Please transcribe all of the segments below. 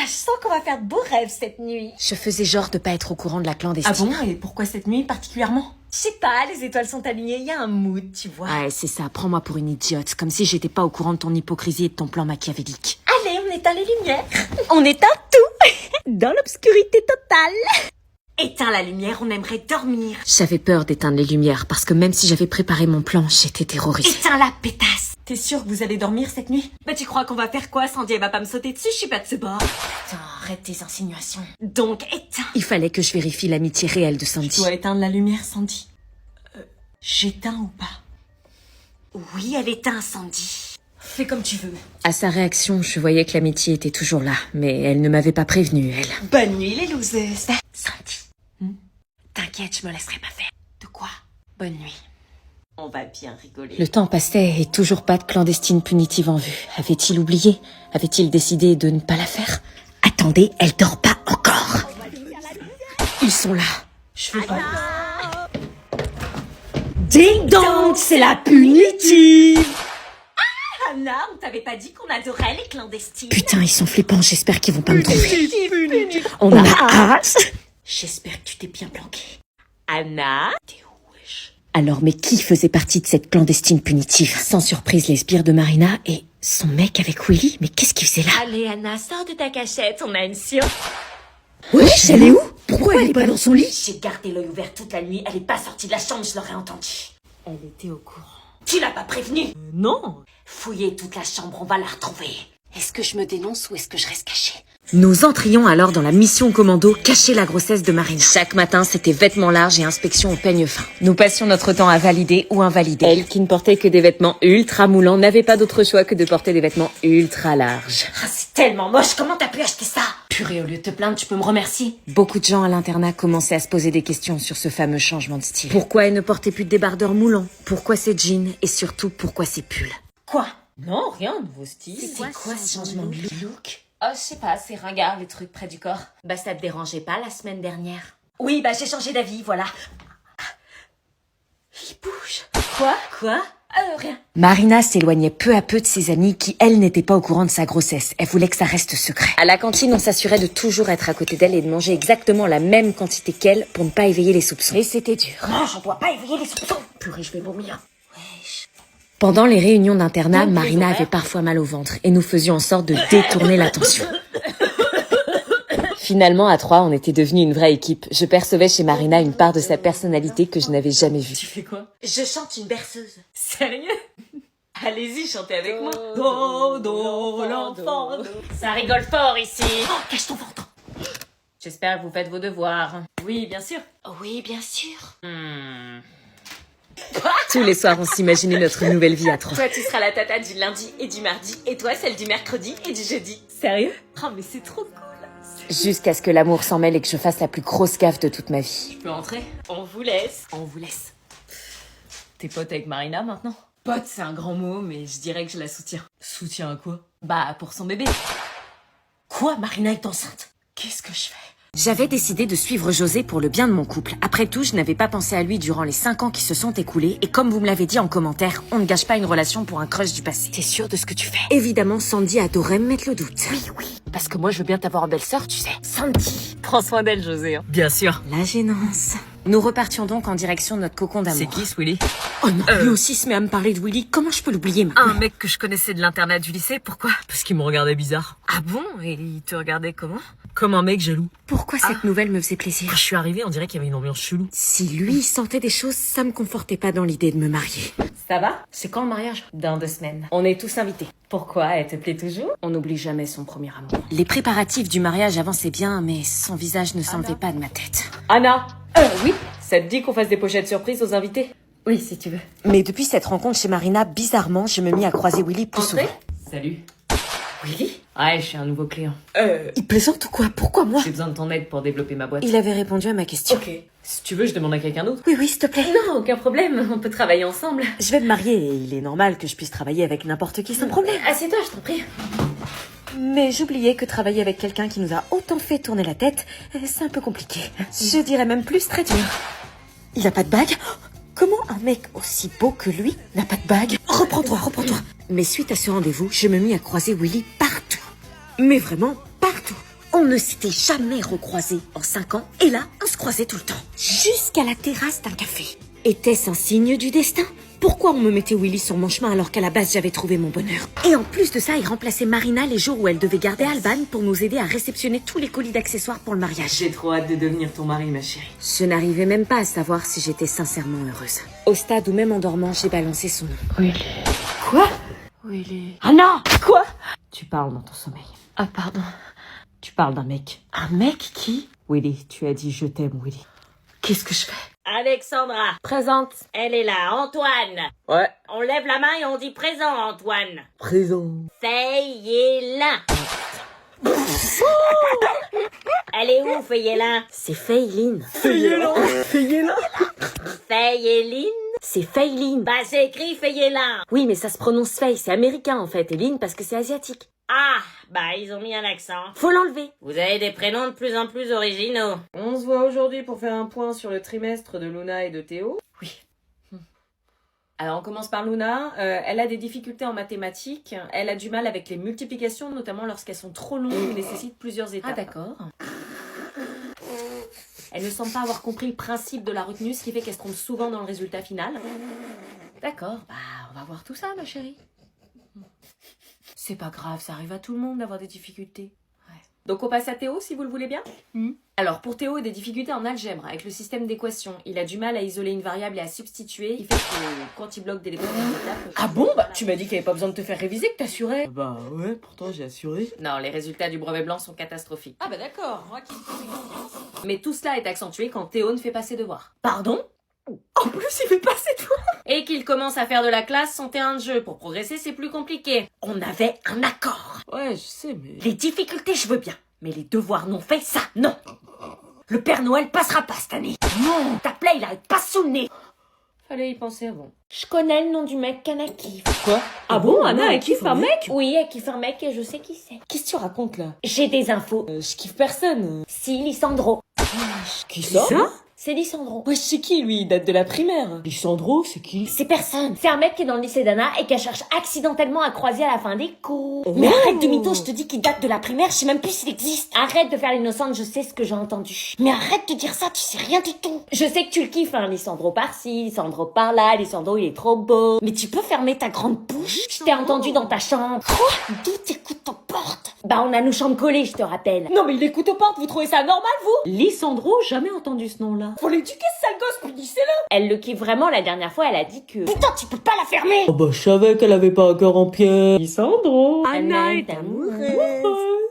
je sens qu'on va faire de beaux rêves cette nuit. Je faisais genre de pas être au courant de la clandestine. Ah bon? Et pourquoi cette nuit particulièrement? Je sais pas, les étoiles sont alignées, il y a un mood, tu vois. Ouais, c'est ça, prends-moi pour une idiote, comme si j'étais pas au courant de ton hypocrisie et de ton plan machiavélique. Allez, on éteint les lumières. On éteint tout. Dans l'obscurité totale. Éteins la lumière, on aimerait dormir. J'avais peur d'éteindre les lumières, parce que même si j'avais préparé mon plan, j'étais terrorisée. Éteins la pétasse. T'es sûre que vous allez dormir cette nuit? Bah tu crois qu'on va faire quoi? Sandy elle va pas me sauter dessus, je suis pas de ce bord. Putain, arrête tes insinuations. Donc éteins. Il fallait que je vérifie l'amitié réelle de Sandy. Tu dois éteindre la lumière, Sandy. J'éteins ou pas? Oui, elle éteint, Sandy. Fais comme tu veux. À sa réaction, je voyais que l'amitié était toujours là, mais elle ne m'avait pas prévenue, elle. Bonne nuit, les loseuses. Sandy. T'inquiète, je me laisserai pas faire. De quoi? Bonne nuit. On va bien rigoler. Le temps passait et toujours pas de clandestine punitive en vue. Avait-il oublié? Avait-il décidé de ne pas la faire? Attendez, elle dort pas encore. Ils sont là. Je veux pas. Ding dong, c'est la punitive. Ah, Anna, on t'avait pas dit qu'on adorait les clandestines. Putain, ils sont flippants, j'espère qu'ils vont pas me trouver. Punitive. On a hâte. J'espère que tu t'es bien planqué. Anna, t'es où, wesh? Alors, mais qui faisait partie de cette clandestine punitive? Sans surprise, les sbires de Marina et son mec avec Willy. Mais qu'est-ce qu'il faisait là? Allez, Anna, sors de ta cachette, on a une surprise. Wesh, elle est où? Pourquoi elle est pas dans son lit? J'ai gardé l'œil ouvert toute la nuit, elle est pas sortie de la chambre, je l'aurais entendu. Elle était au courant. Tu l'as pas prévenue? Non. Fouillez toute la chambre, on va la retrouver. Est-ce que je me dénonce ou est-ce que je reste cachée? Nous entrions alors dans la mission commando cacher la grossesse de Marina. Chaque matin, c'était vêtements larges et inspection au peigne fin. Nous passions notre temps à valider ou invalider. Elle, qui ne portait que des vêtements ultra moulants, n'avait pas d'autre choix que de porter des vêtements ultra larges. Ah, c'est tellement moche, comment t'as pu acheter ça? Purée, au lieu de te plaindre, tu peux me remercier. Beaucoup de gens à l'internat commençaient à se poser des questions sur ce fameux changement de style. Pourquoi elle ne portait plus de débardeurs moulants? Pourquoi ses jeans? Et surtout, pourquoi ses pulls? Quoi? Non, rien, nouveau style. C'était quoi ce changement de look? Oh, je sais pas, c'est ringard les trucs près du corps. Bah ça te dérangeait pas la semaine dernière? Oui, bah j'ai changé d'avis, voilà. Il bouge. Quoi? Rien. Marina s'éloignait peu à peu de ses amies qui, elles, n'étaient pas au courant de sa grossesse. Elle voulait que ça reste secret. À la cantine, on s'assurait de toujours être à côté d'elle et de manger exactement la même quantité qu'elle pour ne pas éveiller les soupçons. Et c'était dur. Non, je dois pas éveiller les soupçons. Purée, je vais vomir. Wesh. Pendant les réunions d'internat, Marina avait parfois mal au ventre et nous faisions en sorte de détourner l'attention. Finalement, à trois, on était devenus une vraie équipe. Je percevais chez Marina une part de sa personnalité que je n'avais jamais vue. Tu fais quoi? Je chante une berceuse. Sérieux? Allez-y, chantez avec moi. Do, l'enfant. Ça rigole fort ici. Oh, cache ton ventre. J'espère que vous faites vos devoirs. Oui, bien sûr. Oui, bien sûr. Tous les soirs, on s'imaginait notre nouvelle vie à trois. Toi, tu seras la tata du lundi et du mardi, et toi, celle du mercredi et du jeudi. Sérieux? Oh, mais c'est trop cool. Jusqu'à ce que l'amour s'en mêle et que je fasse la plus grosse gaffe de toute ma vie. Tu peux entrer? On vous laisse. On vous laisse. T'es pote avec Marina maintenant? Pote, c'est un grand mot, mais je dirais que je la soutiens. Soutiens à quoi? Bah, pour son bébé. Quoi? Marina est enceinte? Qu'est-ce que je fais? J'avais décidé de suivre José pour le bien de mon couple. Après tout, je n'avais pas pensé à lui durant les 5 ans qui se sont écoulés. Et comme vous me l'avez dit en commentaire, on ne gâche pas une relation pour un crush du passé. T'es sûre de ce que tu fais? Évidemment, Sandy adorait me mettre le doute. Oui. Parce que moi, je veux bien t'avoir en belle-sœur, tu sais. Sandy. Prends soin d'elle, José. Hein. Bien sûr. La gênance. Nous repartions donc en direction de notre cocon d'amour. C'est qui, ce Willy? Oh non, lui aussi se met à me parler de Willy. Comment je peux l'oublier maintenant? Un mec que je connaissais de l'internat du lycée, pourquoi? Parce qu'il me regardait bizarre. Ah bon? Et il te regardait comment? Comme un mec jaloux. Pourquoi cette nouvelle me faisait plaisir? Quand je suis arrivée, on dirait qu'il y avait une ambiance chelou. Si lui sentait des choses, ça me confortait pas dans l'idée de me marier. Ça va? C'est quand le mariage? Dans 2 semaines. On est tous invités. Pourquoi? Elle te plaît toujours? On n'oublie jamais son premier amour. Les préparatifs du mariage avançaient bien, mais son visage ne s'enlevait pas de ma tête. Anna! Oui? Ça te dit qu'on fasse des pochettes surprises aux invités? Oui, si tu veux. Mais depuis cette rencontre chez Marina, bizarrement, je me mis à croiser Willy plus souvent. Salut. Willy? Ouais, je suis un nouveau client. Il plaisante ou quoi? Pourquoi moi? J'ai besoin de ton aide pour développer ma boîte. Il avait répondu à ma question. Ok. Si tu veux, je demande à quelqu'un d'autre. Oui, s'il te plaît. Non, aucun problème. On peut travailler ensemble. Je vais me marier et il est normal que je puisse travailler avec n'importe qui sans problème. Assieds-toi, je t'en prie. Mais j'oubliais que travailler avec quelqu'un qui nous a autant fait tourner la tête, c'est un peu compliqué. Je dirais même plus très dur. Il a pas de bague? Comment un mec aussi beau que lui n'a pas de bague? Reprends-toi. Mais suite à ce rendez-vous, je me mis à croiser Willy partout. Mais vraiment partout. On ne s'était jamais recroisés en 5 ans, et là, on se croisait tout le temps. Jusqu'à la terrasse d'un café. Était-ce un signe du destin? Pourquoi on me mettait Willy sur mon chemin alors qu'à la base j'avais trouvé mon bonheur? Et en plus de ça, il remplaçait Marina les jours où elle devait garder Alban pour nous aider à réceptionner tous les colis d'accessoires pour le mariage. J'ai trop hâte de devenir ton mari, ma chérie. Je n'arrivais même pas à savoir si j'étais sincèrement heureuse. Au stade où même en dormant, j'ai balancé son nom. Willy. Quoi? Willy. Ah non! Quoi? Tu parles dans ton sommeil. Ah pardon. Tu parles d'un mec. Un mec qui? Willy, tu as dit je t'aime, Willy. Qu'est-ce que je fais? Alexandra. Présente. Elle est là. Antoine. Ouais. On lève la main et on dit présent, Antoine. Présent. Feyelin. Elle est où, Feyelin? C'est Feyline. Feyelin. Feyeline? C'est Feyline. Bah, c'est écrit Feyelin. Oui, mais ça se prononce Fey, c'est américain en fait, et Line parce que c'est asiatique. Ah, bah, ils ont mis un accent. Faut l'enlever. Vous avez des prénoms de plus en plus originaux. On se voit aujourd'hui pour faire un point sur le trimestre de Luna et de Théo. Oui. Alors on commence par Luna. Elle a des difficultés en mathématiques. Elle a du mal avec les multiplications, notamment lorsqu'elles sont trop longues ou nécessitent plusieurs étapes. Ah d'accord. Elle ne semble pas avoir compris le principe de la retenue, ce qui fait qu'elle se trompe souvent dans le résultat final. D'accord, bah on va voir tout ça ma chérie. C'est pas grave, ça arrive à tout le monde d'avoir des difficultés. Ouais. Donc on passe à Théo, si vous le voulez bien. Alors pour Théo, des difficultés en algèbre, avec le système d'équations. Il a du mal à isoler une variable et à substituer. Il fait que quand il bloque des étapes... Ah bon? Bah tu m'as dit qu'il n'y avait pas besoin de te faire réviser, que t'assurais. Bah ouais, pourtant j'ai assuré. Non, les résultats du brevet blanc sont catastrophiques. Ah bah d'accord. Mais tout cela est accentué quand Théo ne fait pas ses devoirs. Pardon? En plus il fait pas ses devoirs. Et qu'il commence à faire de la classe son terrain de jeu. Pour progresser, c'est plus compliqué. On avait un accord. Ouais, je sais, mais... Les difficultés je veux bien, mais les devoirs non faits, ça non. Le Père Noël passera pas cette année. Non, ta plaie il arrête pas sous le nez. Fallait y penser avant. Je connais le nom du mec qu'Anna kiffe. Quoi? Ah bon, Anna, elle kiffe un mec? Oui, elle kiffe un mec et je sais qui c'est. Qu'est-ce que tu racontes là? J'ai des infos. Je kiffe personne. Si, Lissandro. Qui ça? C'est Lissandro. Ouais, c'est qui lui? Il date de la primaire. Lissandro, c'est qui? C'est personne. C'est un mec qui est dans le lycée d'Anna et qu'elle cherche accidentellement à croiser à la fin des cours. Oh. Mais arrête de mytho, je te dis qu'il date de la primaire, je sais même plus s'il existe. Arrête de faire l'innocente, je sais ce que j'ai entendu. Mais arrête de dire ça, tu sais rien du tout. Je sais que tu le kiffes, hein, Lissandro par-ci, Lissandro par-là, Lissandro il est trop beau. Mais tu peux fermer ta grande bouche? Je t'ai entendu dans ta chambre. Quoi? D'où t'écoutes aux portes? Bah on a nos chambres collées, je te rappelle. Non mais il écoute aux portes, vous trouvez ça normal vous? Lissandro, jamais entendu ce nom-là. Faut l'éduquer ce sale gosse, punissez-le. Elle le kiffe vraiment, la dernière fois elle a dit que... Putain, tu peux pas la fermer! Oh bah je savais qu'elle avait pas un cœur en pierre. Lissandro. Anna est amoureuse.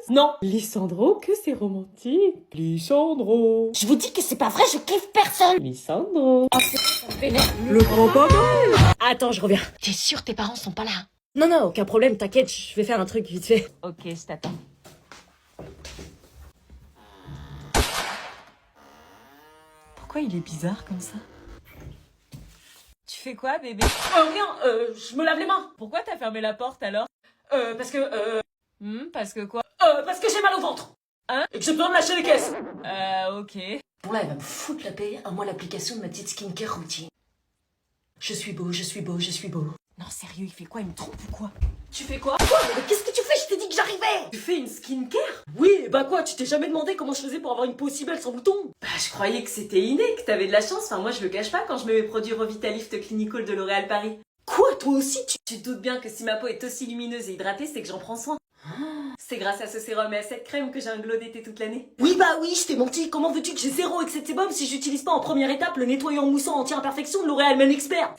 Non. Lissandro, que c'est romantique. Lissandro. Je vous dis que c'est pas vrai, je kiffe personne. Lissandro. Vénère. Le grand papa. Attends, je reviens. T'es sûr tes parents sont pas là? Non, non, aucun problème, t'inquiète, je vais faire un truc vite fait. Ok, je t'attends. Pourquoi il est bizarre comme ça? Tu fais quoi, bébé? Rien, je me lave les mains. Pourquoi t'as fermé la porte alors? Parce que, Parce que quoi? parce que j'ai mal au ventre. Hein? Et que j'ai besoin de lâcher les caisses. Ok. Bon là, elle va me foutre la paix, à moi l'application de ma petite skincare routine. Je suis beau, je suis beau, je suis beau. Non, sérieux, il fait quoi? Il me trompe ou quoi? Tu fais quoi? Quoi? Mais qu'est-ce que tu fais? Je t'ai dit que j'arrivais. Tu fais une skincare? Oui, bah quoi, tu t'es jamais demandé comment je faisais pour avoir une peau aussi belle sans boutons? Bah, je croyais que c'était inné, que t'avais de la chance. Enfin, moi, je le cache pas quand je mets mes produits Revitalift Clinical de L'Oréal Paris. Quoi, toi aussi Tu te doutes bien que si ma peau est aussi lumineuse et hydratée, c'est que j'en prends soin. C'est grâce à ce sérum et à cette crème que j'ai un glow d'été toute l'année. Oui, bah oui, je t'ai menti. Comment veux-tu que j'ai 0 excès de sébum si j'utilise pas en première étape le nettoyant moussant anti-imperfection de L'Oréal Men Expert?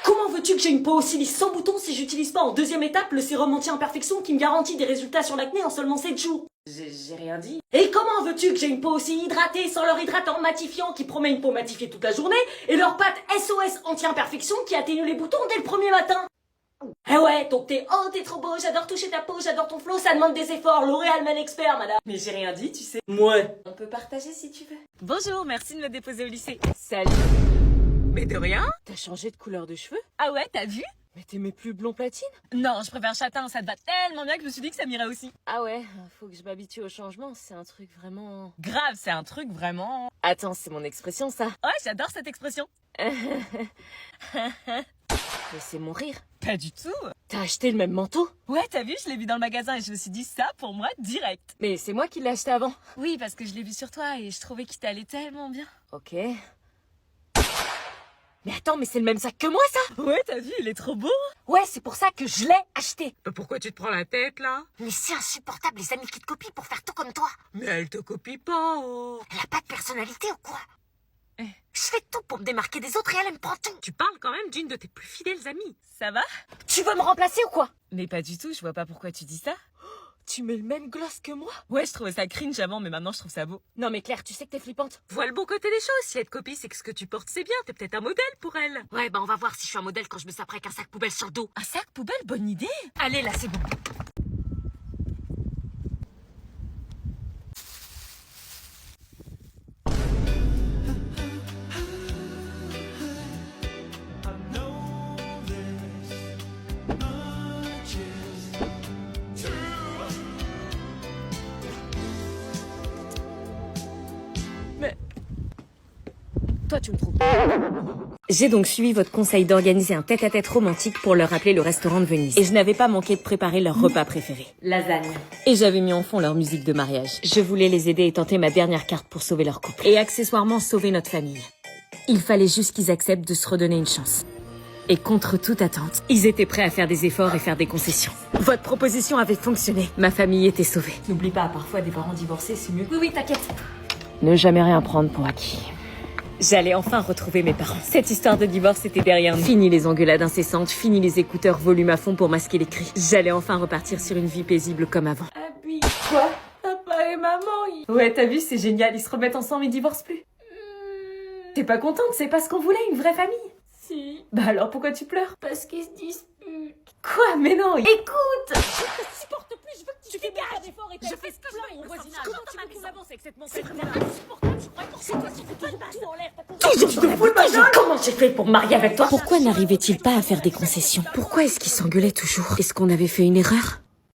Comment veux-tu que j'ai une peau aussi lisse sans boutons si j'utilise pas en deuxième étape le sérum anti-imperfection qui me garantit des résultats sur l'acné en seulement 7 jours? J'ai rien dit. Et comment veux-tu que j'ai une peau aussi hydratée sans leur hydratant matifiant qui promet une peau matifiée toute la journée et leur pâte SOS anti-imperfection qui atténue les boutons dès le premier matin? Ah ouais, donc t'es trop beau, j'adore toucher ta peau, j'adore ton flow, ça demande des efforts, L'Oréal Men Expert, madame. Mais j'ai rien dit, tu sais. Ouais. On peut partager si tu veux. Bonjour, merci de me déposer au lycée. Salut. Mais de rien? T'as changé de couleur de cheveux? Ah ouais, t'as vu? Mais t'aimais plus blond platine? Non, je préfère châtain, ça te va tellement bien que je me suis dit que ça m'irait aussi. Ah ouais, faut que je m'habitue au changement, c'est un truc vraiment... Grave, c'est un truc vraiment... Attends, c'est mon expression ça. Ouais, j'adore cette expression. Mais c'est mon rire. Pas du tout. T'as acheté le même manteau? Ouais, t'as vu, je l'ai vu dans le magasin et je me suis dit ça pour moi direct. Mais c'est moi qui l'ai acheté avant. Oui, parce que je l'ai vu sur toi et je trouvais qu'il t'allait tellement bien. Ok. Mais attends, mais c'est le même sac que moi, ça? Ouais, t'as vu, il est trop beau. Ouais, c'est pour ça que je l'ai acheté. Pourquoi tu te prends la tête, là? Mais c'est insupportable, les amis qui te copient pour faire tout comme toi. Mais elle te copie pas, oh. Elle a pas de personnalité ou quoi? Je fais tout pour me démarquer des autres et elle me prend tout. Tu parles quand même d'une de tes plus fidèles amies. Ça va? Tu veux me remplacer ou quoi? Mais pas du tout, je vois pas pourquoi tu dis ça. Tu mets le même gloss que moi? Ouais, je trouvais ça cringe avant, mais maintenant je trouve ça beau. Non mais Claire, tu sais que t'es flippante. Vois le bon côté des choses. Si elle te copie, c'est que ce que tu portes, c'est bien. T'es peut-être un modèle pour elle. Ouais, bah on va voir si je suis un modèle quand je me saperai avec un sac poubelle sur le dos. Un sac poubelle, bonne idée. Allez, là, c'est bon. Toi, tu me trouves. J'ai donc suivi votre conseil d'organiser un tête-à-tête romantique pour leur rappeler le restaurant de Venise. Et je n'avais pas manqué de préparer leur repas préféré. Lasagne. Et j'avais mis en fond leur musique de mariage. Je voulais les aider et tenter ma dernière carte pour sauver leur couple. Et accessoirement sauver notre famille. Il fallait juste qu'ils acceptent de se redonner une chance. Et contre toute attente, ils étaient prêts à faire des efforts et faire des concessions. Votre proposition avait fonctionné. Ma famille était sauvée. N'oublie pas, parfois des parents divorcés, c'est mieux. Oui, t'inquiète. Ne jamais rien prendre pour acquis. J'allais enfin retrouver mes parents. Cette histoire de divorce était derrière nous. Fini les engueulades incessantes, fini les écouteurs volume à fond pour masquer les cris. J'allais enfin repartir sur une vie paisible comme avant. Abby. Quoi? Papa et maman, Ouais, t'as vu, c'est génial, ils se remettent ensemble, ils divorcent plus. T'es pas contente, c'est pas ce qu'on voulait, une vraie famille? Si. Bah alors pourquoi tu pleures? Parce qu'ils se disputent. Quoi? Mais non, écoute! Je supporte plus, je veux que tu dégages. Je fais ce que je veux au voisinage. Comment tu veux qu'on avance avec cette mentalité? C'est vraiment insupportable, je crois que c'est toi qui fais tout en l'air. Toujours de fous de Comment j'ai fait pour me marier avec toi? Pourquoi n'arrivait-il pas à faire des concessions? Pourquoi est-ce qu'ils s'engueulaient toujours? Est-ce qu'on avait fait une erreur?